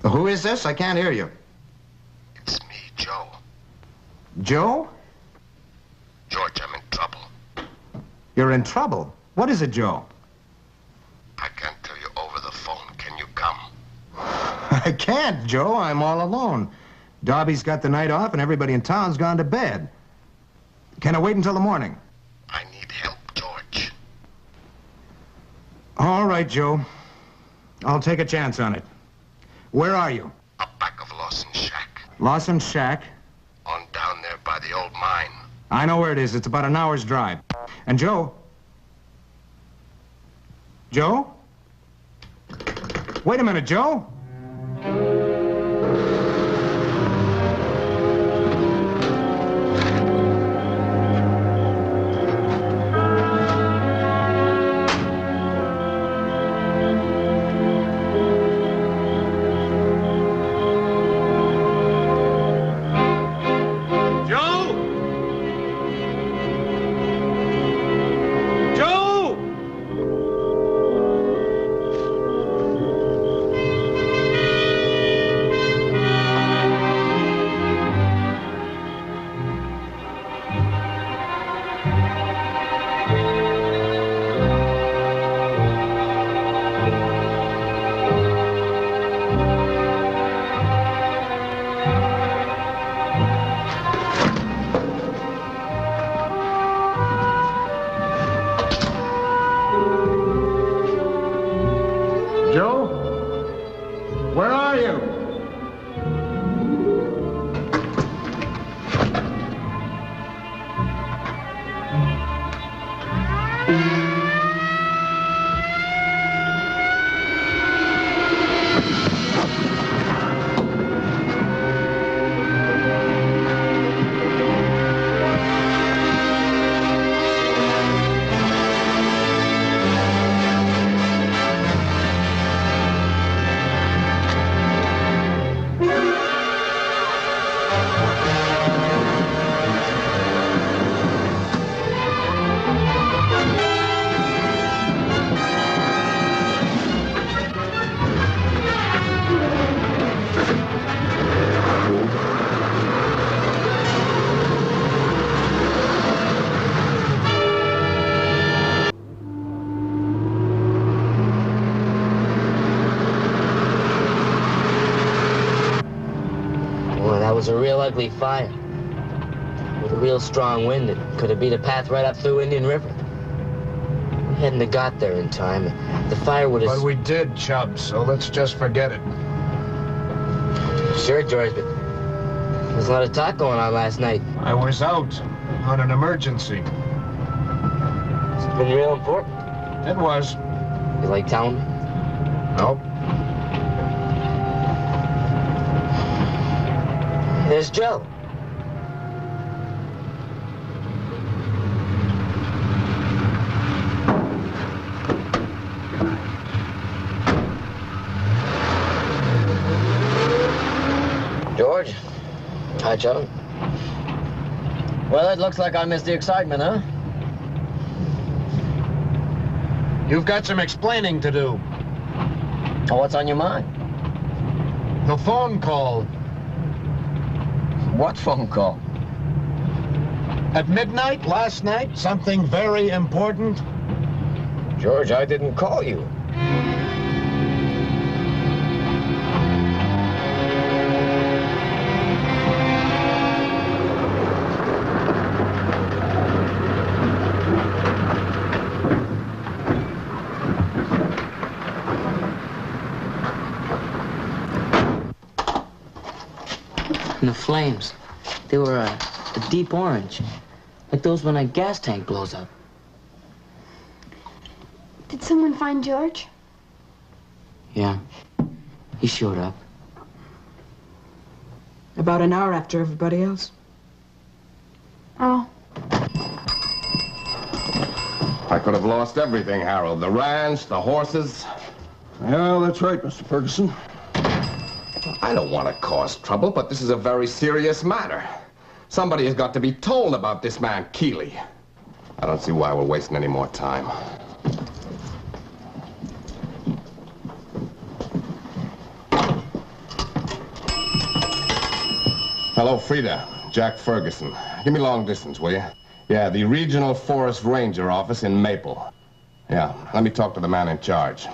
Who is this? I can't hear you. It's me, Joe. Joe? George, I'm in trouble. You're in trouble? What is it, Joe? I can't tell you over the phone. Can you come? I can't, Joe. I'm all alone. Darby's got the night off and everybody in town's gone to bed. Can I wait until the morning? I need help, George. All right, Joe. I'll take a chance on it. Where are you? Up back of Lawson's shack. Lawson's shack? On down there by the old mine. I know where it is. It's about an hour's drive. And Joe? Joe? Wait a minute, Joe. Joe? Where are you? That was a real ugly fire. With a real strong wind that could have beat a path right up through Indian River. We hadn't have got there in time. The fire would have... But we did, Chubb, so let's just forget it. Sure, George, but there was a lot of talk going on last night. I was out on an emergency. It's been real important. It was. You like telling me? Nope. There's Joe. George. Hi, Joe. Well, it looks like I missed the excitement, huh? You've got some explaining to do. Oh, what's on your mind? The phone call. What phone call? At midnight last night, something very important. George, I didn't call you. And the flames, they were a deep orange, like those when a gas tank blows up. Did someone find George? Yeah, he showed up. About an hour after everybody else. Oh. I could have lost everything, Harold. The ranch, the horses. Yeah, that's right, Mr. Ferguson. I don't want to cause trouble, but this is a very serious matter. Somebody has got to be told about this man, Keeley. I don't see why we're wasting any more time. Hello, Frida. Jack Ferguson. Give me long distance, will you? Yeah, the Regional Forest Ranger office in Maple. Yeah, let me talk to the man in charge.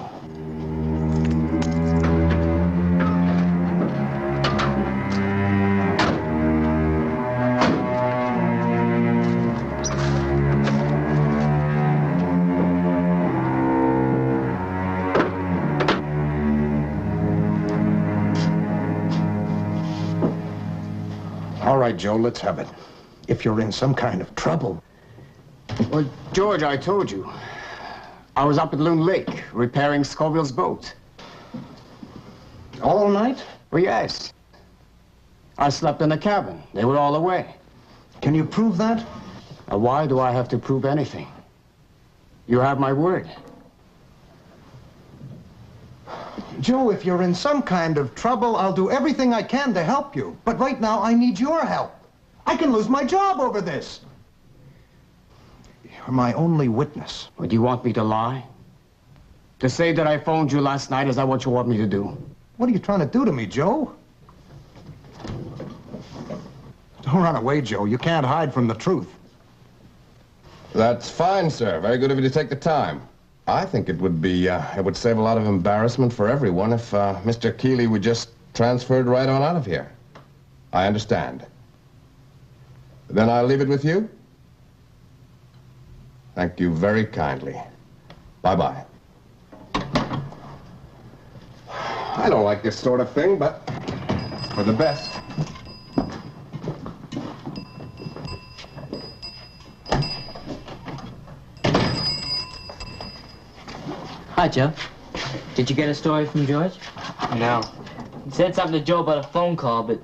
All right, Joe, let's have it. If you're in some kind of trouble. Well, George, I told you. I was up at Loon Lake repairing Scoville's boat. All night? Well, yes. I slept in the cabin. They were all away. Can you prove that? Now, why do I have to prove anything? You have my word. Joe, if you're in some kind of trouble, I'll do everything I can to help you. But right now, I need your help. I can lose my job over this. You're my only witness. Well, do you want me to lie? To say that I phoned you last night, is that what you want me to do? What are you trying to do to me, Joe? Don't run away, Joe. You can't hide from the truth. That's fine, sir. Very good of you to take the time. I think it would save a lot of embarrassment for everyone if Mr. Keeley were just transferred right on out of here. I understand. Then I'll leave it with you. Thank you very kindly. Bye-bye. I don't like this sort of thing, but it's for the best. Hi, Joe. Did you get a story from George? No. He said something to Joe about a phone call, but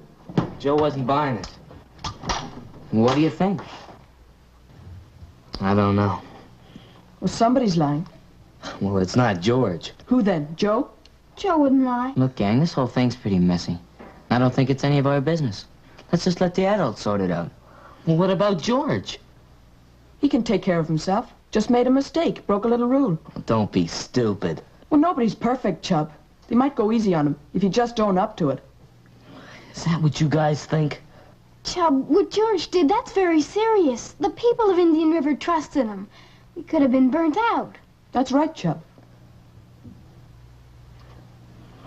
Joe wasn't buying it. What do you think? I don't know. Well, somebody's lying. Well, it's not George. Who then? Joe? Joe wouldn't lie. Look, gang, this whole thing's pretty messy. I don't think it's any of our business. Let's just let the adults sort it out. Well, what about George? He can take care of himself. Just made a mistake. Broke a little rule. Don't be stupid. Well, nobody's perfect, Chub. They might go easy on him if you just own up to it. Is that what you guys think? Chub, what George did, that's very serious. The people of Indian River trusted him. We could have been burnt out. That's right, Chub.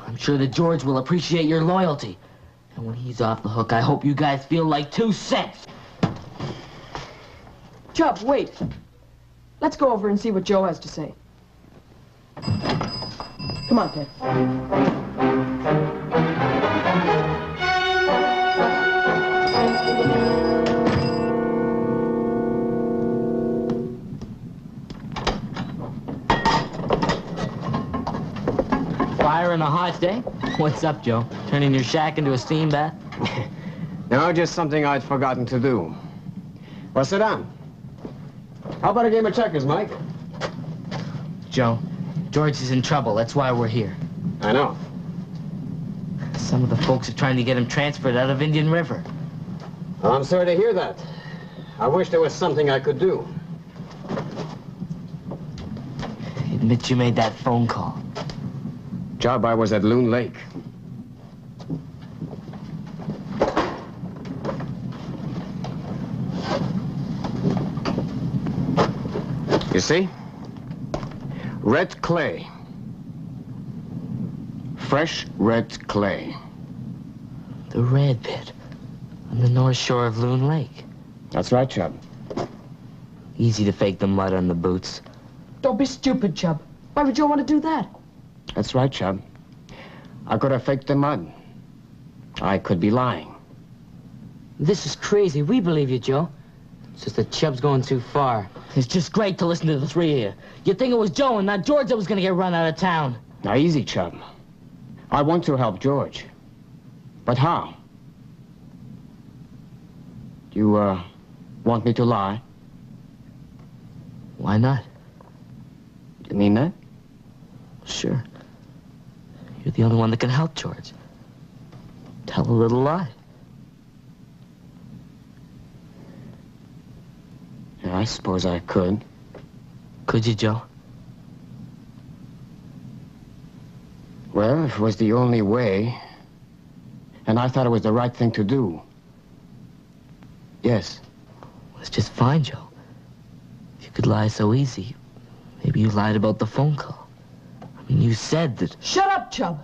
I'm sure that George will appreciate your loyalty. And when he's off the hook, I hope you guys feel like 2 cents. Chub, wait. Let's go over and see what Joe has to say. Come on, Ted. Fire on a hot day? What's up, Joe? Turning your shack into a steam bath? No, just something I'd forgotten to do. Well, sit down. How about a game of checkers, Mike? Joe, George is in trouble. That's why we're here. I know. Some of the folks are trying to get him transferred out of Indian River. Well, I'm sorry to hear that. I wish there was something I could do. Admit you made that phone call. Job, I was at Loon Lake. You see? Red clay. Fresh red clay. The red pit on the north shore of Loon Lake. That's right, Chub. Easy to fake the mud on the boots. Don't be stupid, Chub. Why would Joe want to do that? That's right, Chub. I could have faked the mud. I could be lying. This is crazy. We believe you, Joe. It's just that Chubb's going too far. It's just great to listen to the three of you. You'd think it was Joe and not George that was going to get run out of town. Now, easy, Chub. I want to help George. But how? You, want me to lie? Why not? You mean that? Sure. You're the only one that can help George. Tell a little lie. Yeah, I suppose I could. Could you, Joe? Well, if it was the only way, and I thought it was the right thing to do, Yes. Well, it's just fine, Joe. If you could lie so easy, maybe you lied about the phone call. I mean, you said that... Shut up, Chub.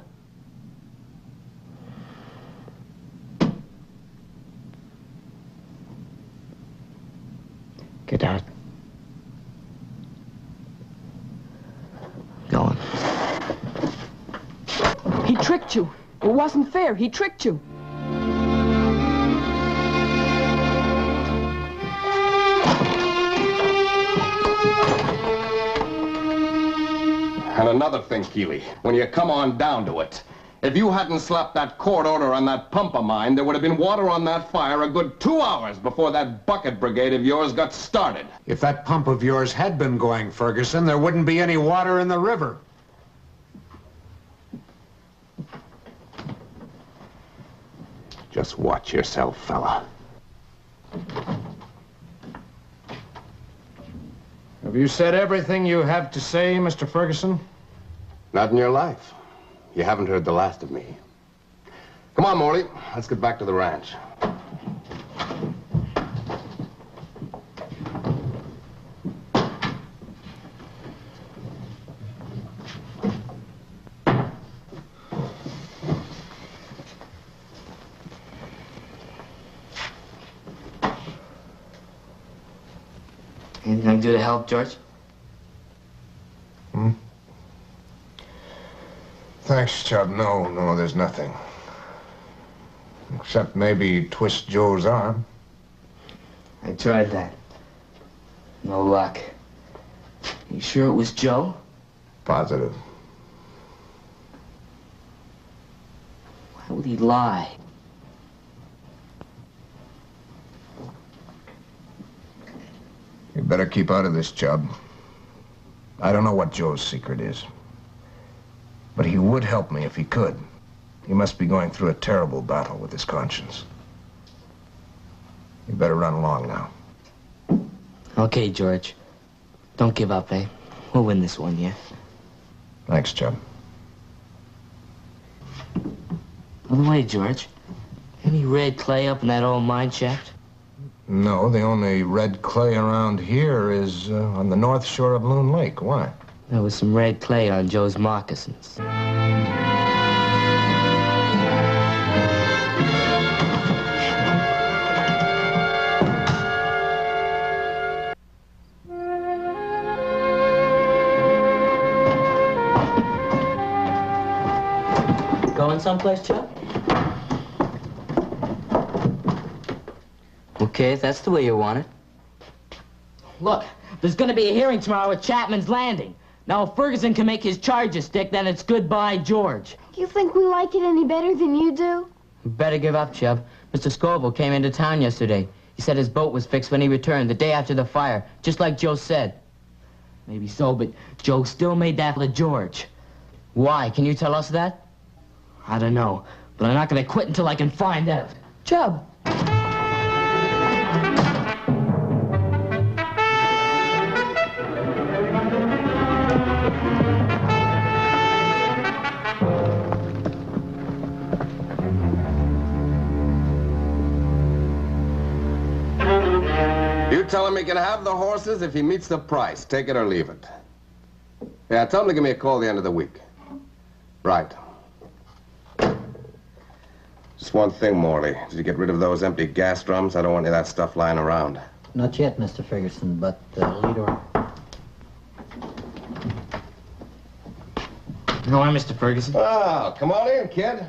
Get out. Go on. He tricked you. It wasn't fair. He tricked you. And another thing, Keeley, when you come on down to it, if you hadn't slapped that court order on that pump of mine, there would have been water on that fire a good 2 hours before that bucket brigade of yours got started. If that pump of yours had been going, Ferguson, there wouldn't be any water in the river. Just watch yourself, fella. Have you said everything you have to say, Mr. Ferguson? Not in your life. You haven't heard the last of me. Come on, Morley. Let's get back to the ranch. Anything I can do to help, George? Thanks, Chub. No, there's nothing. Except maybe twist Joe's arm. I tried that. No luck. You sure it was Joe? Positive. Why would he lie? You better keep out of this, Chub. I don't know what Joe's secret is. But he would help me if he could. He must be going through a terrible battle with his conscience. You better run along now. Okay, George. Don't give up, eh? We'll win this one, yeah? Thanks, Chub. By the way, George, any red clay up in that old mine shaft? No, the only red clay around here is on the north shore of Loon Lake. Why? There was some red clay on Joe's moccasins. Going someplace, Chuck? Okay, if that's the way you want it. Look, there's gonna be a hearing tomorrow at Chapman's Landing. Now, if Ferguson can make his charges stick, then it's goodbye, George. You think we like it any better than you do? You better give up, Chubb. Mr. Scoville came into town yesterday. He said his boat was fixed when he returned, the day after the fire, just like Joe said. Maybe so, but Joe still made that with George. Why? Can you tell us that? I don't know, but I'm not gonna quit until I can find out. Chub. You tell him he can have the horses if he meets the price. Take it or leave it. Yeah, tell him to give me a call the end of the week. Right. Just one thing, Morley. Did you get rid of those empty gas drums? I don't want any of that stuff lying around. Not yet, Mr. Ferguson, but lead order. No, I'm Mr. Ferguson. Oh, come on in, kid.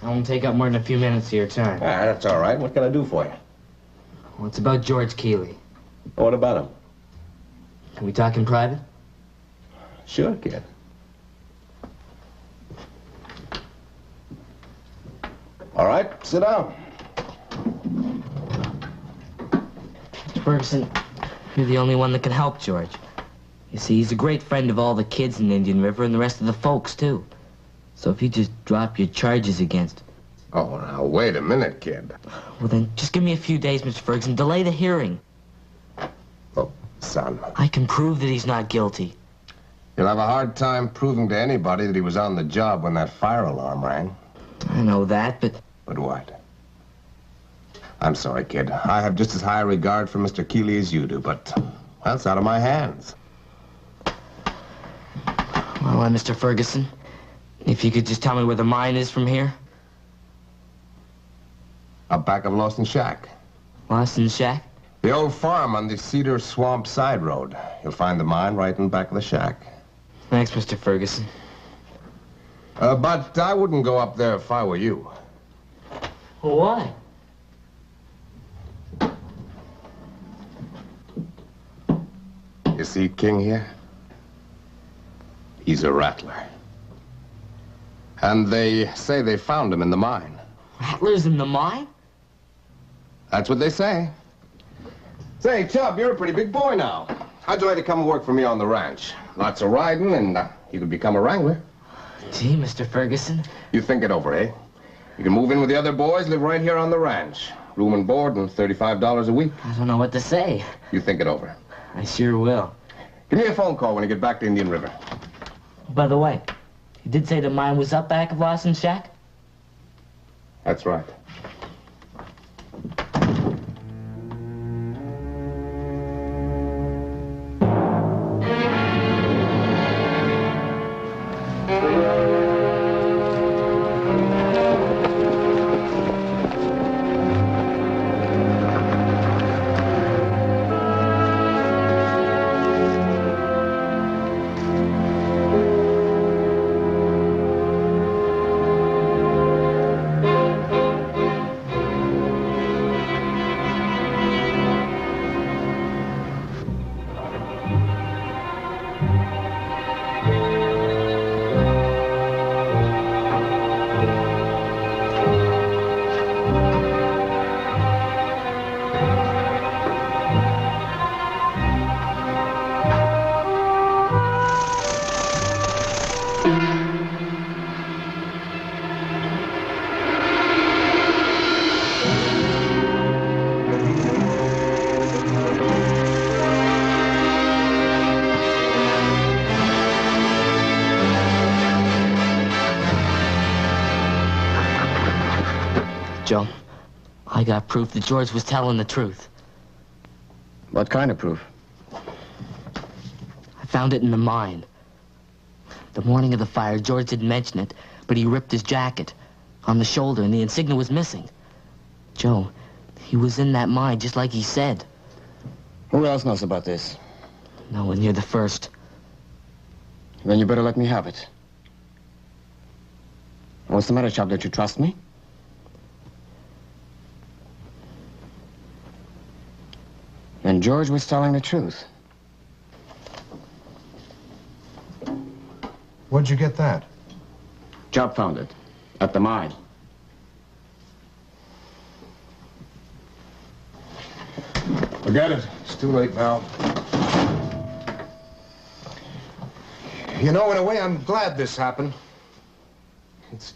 I won't take up more than a few minutes of your time. Ah, that's all right. What can I do for you? Well, it's about George Keeley. What about him? Can we talk in private? Sure, kid. All right, sit down. Mr. Ferguson, you're the only one that can help George. You see, he's a great friend of all the kids in Indian River and the rest of the folks, too. So if you just drop your charges against him. Oh, now, wait a minute, kid. Well, then, just give me a few days, Mr. Ferguson. Delay the hearing. Look, son. I can prove that he's not guilty. You'll have a hard time proving to anybody that he was on the job when that fire alarm rang. I know that, but... But what? I'm sorry, kid. I have just as high a regard for Mr. Keeley as you do, but, well, it's out of my hands. Well, Mr. Ferguson, if you could just tell me where the mine is from here. Up back of Lawson Shack. Lawson Shack? The old farm on the Cedar Swamp side road. You'll find the mine right in back of the shack. Thanks, Mr. Ferguson. But I wouldn't go up there if I were you. Well, why? You see King here? He's a rattler. And they say they found him in the mine. Rattlers in the mine? That's what they say. Say, Chub, you're a pretty big boy now. How'd you like to come and work for me on the ranch? Lots of riding, and you could become a wrangler. Gee, Mr. Ferguson. You think it over, eh? You can move in with the other boys, live right here on the ranch. Room and board and $35 a week. I don't know what to say. You think it over. I sure will. Give me a phone call when you get back to Indian River. By the way, you did say the mine was up back of Lawson Shack? That's right. Joe, I got proof that George was telling the truth. What kind of proof? I found it in the mine. The morning of the fire, George didn't mention it, but he ripped his jacket on the shoulder, and the insignia was missing. Joe, he was in that mine just like he said. Who else knows about this? No one, you're the first. Then you better let me have it. What's the matter, Chub? Don't you trust me? And George was telling the truth. Where'd you get that? Chub found it. At the mine. Forget it. It's too late now. You know, in a way, I'm glad this happened. It's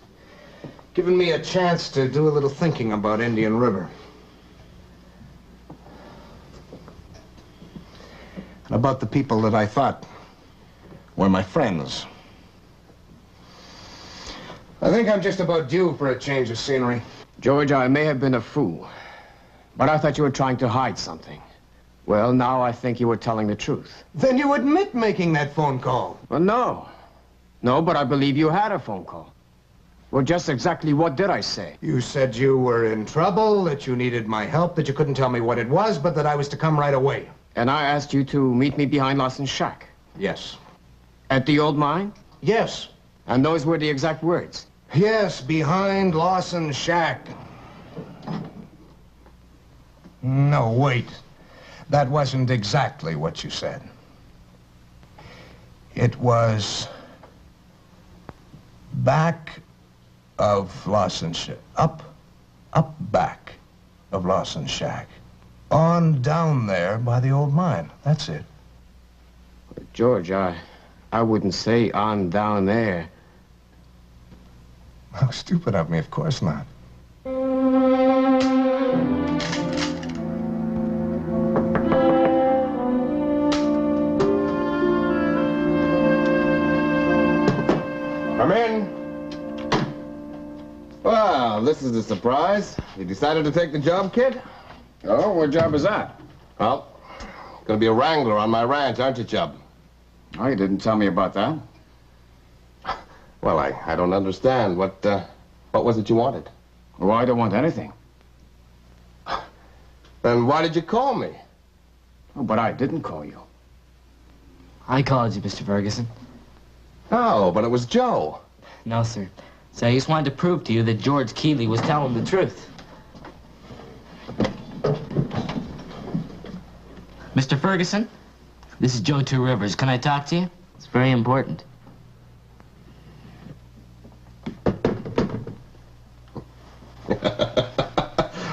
given me a chance to do a little thinking about Indian River. And about the people that I thought were my friends. I think I'm just about due for a change of scenery. George, I may have been a fool, but I thought you were trying to hide something. Well, now I think you were telling the truth. Then you admit making that phone call. Well, no. No, but I believe you had a phone call. Well, just exactly what did I say? You said you were in trouble, that you needed my help, that you couldn't tell me what it was, but that I was to come right away. And I asked you to meet me behind Lawson's shack. Yes. At the old mine? Yes. And those were the exact words? Yes, behind Lawson's shack. No, wait. That wasn't exactly what you said. It was back of Lawson's shack. Up back of Lawson's shack. On down there by the old mine. That's it. George, I wouldn't say on down there. How stupid of me, of course not. Come in. Well, Well, this is a surprise. You decided to take the job, kid? Oh, what job is that? Well, gonna be a wrangler on my ranch, aren't you, Chub? Oh, you didn't tell me about that. Well, I don't understand. What was it you wanted? Well, I don't want anything. Then why did you call me? Oh, but I didn't call you. I called you, Mr. Ferguson. Oh, but it was Joe. No, sir. So I just wanted to prove to you that George Keeley was telling the truth. Mr. Ferguson, this is Joe Two Rivers. Can I talk to you? It's very important.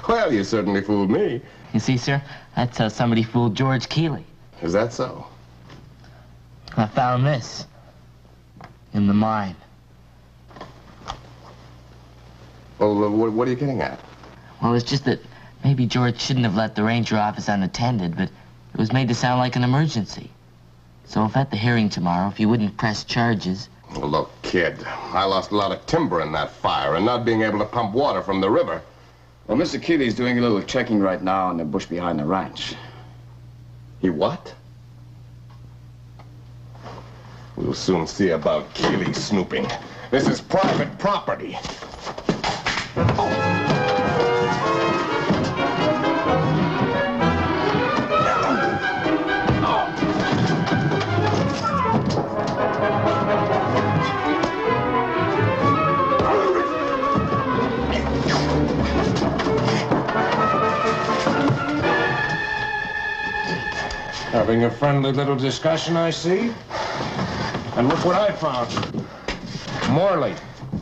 Well, you certainly fooled me. You see, sir, that's how somebody fooled George Keeley. Is that so? I found this in the mine. Well, what are you getting at? Well, it's just that maybe George shouldn't have let the ranger office unattended, but it was made to sound like an emergency. So if at the hearing tomorrow, if you wouldn't press charges... Well, look, kid, I lost a lot of timber in that fire, and not being able to pump water from the river. Well, Mr. Keeley's doing a little checking right now in the bush behind the ranch. He what? We'll soon see about Keeley snooping. This is private property. Having a friendly little discussion, I see. And look what I found. Morley,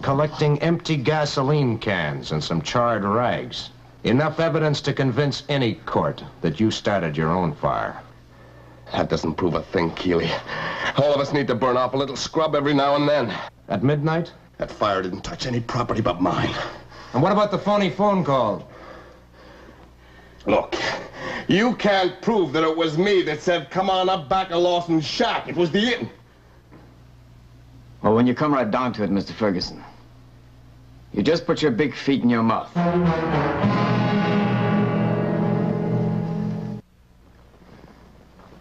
collecting empty gasoline cans and some charred rags. Enough evidence to convince any court that you started your own fire. That doesn't prove a thing, Keeley. All of us need to burn off a little scrub every now and then. At midnight? That fire didn't touch any property but mine. And what about the phony phone call? Look, you can't prove that it was me that said, come on up back of Lawson's shack. It was the inn. Well, when you come right down to it, Mr. Ferguson, you just put your big feet in your mouth.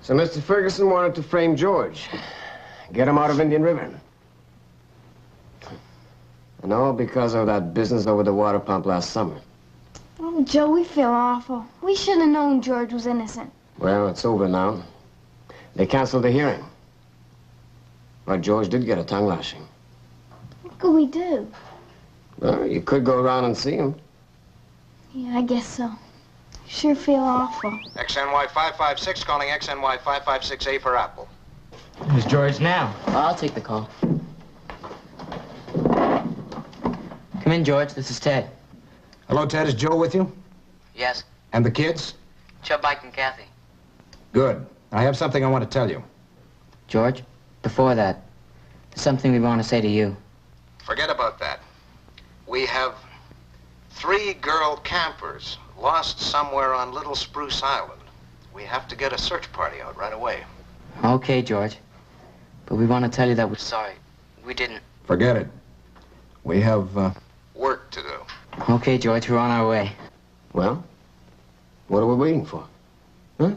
So Mr. Ferguson wanted to frame George, get him out of Indian River. And all because of that business over the water pump last summer. Oh, Joe, we feel awful. We should have known George was innocent. Well, it's over now. They canceled the hearing. But George did get a tongue lashing. What could we do? Well, you could go around and see him. Yeah, I guess so. Sure feel awful. XNY 556 calling XNY 556A for Apple. Who's George now? I'll take the call. Come in, George. This is Ted. Hello, Ted. Is Joe with you? Yes. And the kids? Chub, Mike, and Kathy. Good. I have something I want to tell you. George, before that, there's something we want to say to you. Forget about that. We have 3 girl campers lost somewhere on Little Spruce Island. We have to get a search party out right away. Okay, George. But we want to tell you that we're sorry. We didn't. Forget it. We have, Work to do. Okay, George, we're on our way. Well, what are we waiting for? Huh?